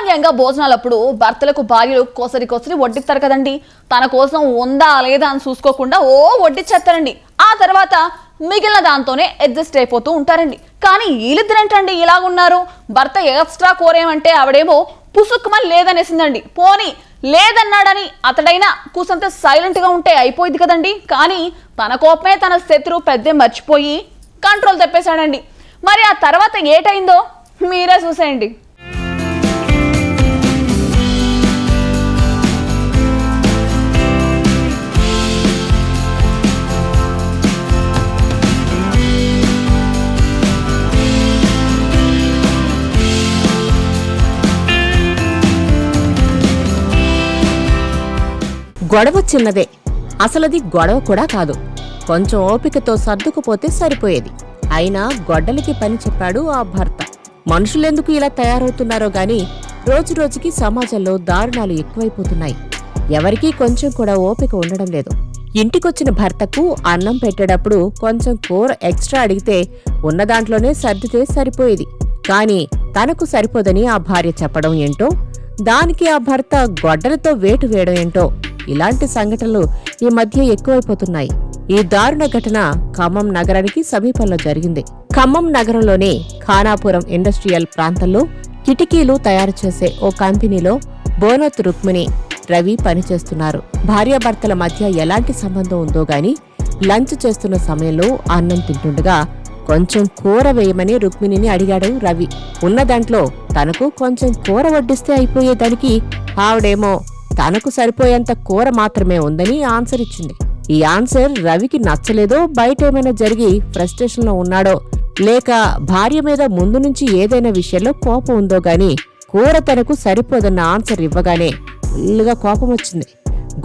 సామాన్యంగా భోజనాలప్పుడు భర్తలకు భార్యలు కొసరి కొసరి వడ్డిస్తారు కదండి. తన కోసం ఉందా లేదా అని చూసుకోకుండా వడ్డిచ్చేస్తారండి. ఆ తర్వాత మిగిలిన దాంతోనే అడ్జస్ట్ అయిపోతూ ఉంటారండి. కానీ వీళ్ళిద్దరేంటండి ఇలాగున్నారు? భర్త ఎక్స్ట్రా కోరేమంటే ఆవిడేమో పుసుక్కుమని లేదనేసిందండి. పోనీ లేదన్నాడని అతడైనా కూసంత సైలెంట్ గా ఉంటే అయిపోయింది కదండి. కానీ తన కోపమే తన శత్రువు పెద్ద మర్చిపోయి కంట్రోల్ తెప్పేశాడండి. మరి ఆ తర్వాత ఏటైందో మీరే చూసేయండి. గొడవ చిన్నదే, అసలది గొడవ కూడా కాదు. కొంచెం ఓపికతో సర్దుకుపోతే సరిపోయేది. అయినా గొడ్డలికి పని చెప్పాడు ఆ భర్త. మనుషులెందుకు ఇలా తయారవుతున్నారో గాని రోజురోజుకి సమాజంలో దారుణాలు ఎక్కువైపోతున్నాయి. ఎవరికీ కొంచెం కూడా ఓపిక ఉండడం లేదు. ఇంటికొచ్చిన భర్తకు అన్నం పెట్టేటప్పుడు కొంచెం కూర ఎక్స్ట్రా అడిగితే ఉన్న దాంట్లోనే సర్దితే సరిపోయేది. కాని తనకు సరిపోదని ఆ భార్య చెప్పడం ఏంటో, దానికి ఆ భర్త గొడ్డలతో వేటు వేయడం ఏంటో, ఇలాంటి సంఘటనలు ఈ మధ్య ఎక్కువైపోతున్నాయి. ఈ దారుణ ఘటన ఖమ్మం నగరానికి సమీపంలో జరిగింది. ఖమ్మం నగరంలోని ఖానాపురం ఇండస్ట్రియల్ ప్రాంతంలో కిటికీలు తయారు చేసే ఓ కంపెనీలో బోనత్ రుక్మిణి, రవి పనిచేస్తున్నారు. భార్యాభర్తల మధ్య ఎలాంటి సంబంధం ఉందో గాని లంచ్ చేస్తున్న సమయంలో అన్నం తింటుండగా కొంచెం కూర వేయమని రుక్మిణిని అడిగాడు రవి. ఉన్న దాంట్లో తనకు కొంచెం కూర వడ్డిస్తే అయిపోయేదానికి ఆవిడేమో తనకు సరిపోయేంత కూర మాత్రమే ఉందని ఆన్సర్ ఇచ్చింది. ఈ ఆన్సర్ రవికి నచ్చలేదో, బయటేమైనా జరిగి ఫ్రస్ట్రేషన్లో ఉన్నాడో, లేక భార్య మీద ముందు నుంచి ఏదైనా విషయంలో కోపం ఉందో గాని కూర తనకు సరిపోదన్న ఆన్సర్ ఇవ్వగానే ఫుల్లుగా కోపం వచ్చింది.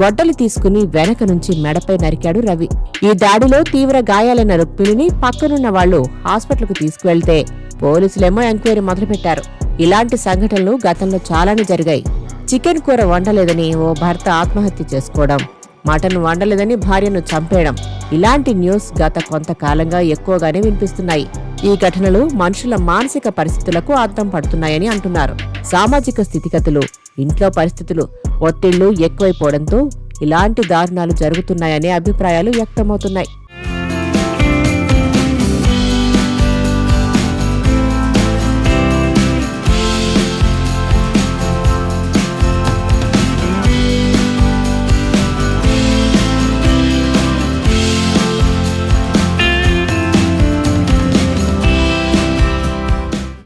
గొడ్డలి తీసుకుని వెనక నుంచి మెడపై నరికాడు రవి. ఈ దాడిలో తీవ్ర గాయాలైన రుక్మిణిని పక్కనున్న వాళ్లు హాస్పిటల్కు తీసుకువెళ్తే పోలీసులేమో ఎంక్వైరీ మొదలుపెట్టారు. ఇలాంటి సంఘటనలు గతంలో చాలానే జరిగాయి. చికెన్ కూర వండలేదని ఓ భర్త ఆత్మహత్య చేసుకోవడం, మటన్ వండలేదని భార్యను చంపేయడం, ఇలాంటి న్యూస్ గత కొంతకాలంగా ఎక్కువగానే వినిపిస్తున్నాయి. ఈ ఘటనలు మనుషుల మానసిక పరిస్థితులకు అద్దం పడుతున్నాయని అంటున్నారు. సామాజిక స్థితిగతులు, ఇంట్లో పరిస్థితులు, ఒత్తిళ్లు ఎక్కువైపోవడంతో ఇలాంటి దారుణాలు జరుగుతున్నాయనే అభిప్రాయాలు వ్యక్తమవుతున్నాయి.